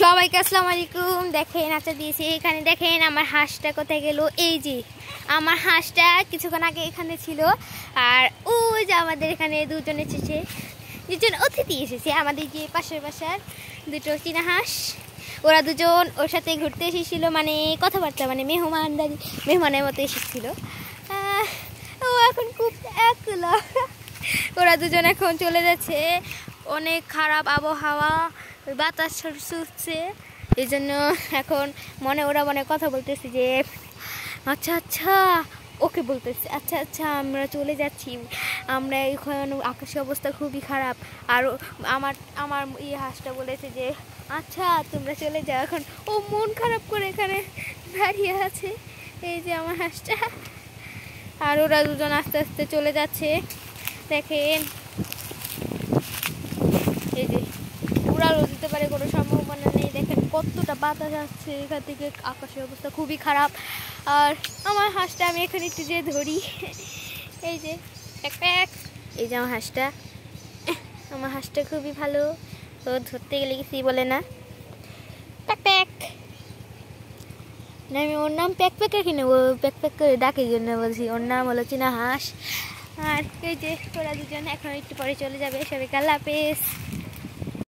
সবাইকে আসসালামু আলাইকুম। দেখেন আচ্ছা দিয়েছি এখানে, দেখেন আমার হাঁসটা কোথায় গেল। এই যে আমার হাঁসটা কিছুক্ষণ আগে এখানে ছিল, আর ওই যে আমাদের এখানে দুজন এসেছে, দুজন অতিথি এসেছে আমাদের যে পাশের বাসার দুটো চীনা হাঁস। ওরা দুজন ওর সাথে ঘুরতে এসেছিল, মানে কথাবার্তা মানে মেহমানের মতো এসেছিল। ও এখন খুব একলা। ওরা দুজন এখন চলে যাচ্ছে, অনেক খারাপ আবহাওয়া, বাতাস ছুটছে, এই জন্য এখন ওরা কথা বলতেছে যে আচ্ছা আচ্ছা, ওকে বলতেছে আচ্ছা আচ্ছা আমরা চলে যাচ্ছি, আমরা এখন আকাশের অবস্থা খুবই খারাপ। আর আমার এই হাঁসটা বলেছে যে আচ্ছা তোমরা চলে যাও। এখন ও মন খারাপ করে এখানে দাঁড়িয়ে আছে, এই যে আমার হাঁসটা। আর ওরা দুজন আস্তে আস্তে চলে যাচ্ছে, দেখেন এই যে উড়ালও দিতে পারে, কোনো সম্ভাবনা নেই। দেখেন কতটা বাতাস আসছে এখান থেকে, আকাশের অবস্থা খুবই খারাপ। আর আমার হাঁসটা আমি এখানে একটু যে ধরি, এই যে প্যাক, এই যে আমার হাঁসটা খুবই ভালো। ও ধরতে গেলে কিছুই বলে না, প্যাক না, আমি ওর নাম প্যাক রেখে নেবো, প্যাক করে ডাকে জন্য বলছি। ওর নাম হলো চীনা হাঁস। আর এই যে ওরা দুজন এখন একটু পরে চলে যাবে। সবাইকে আল্লাহ হাফেজ।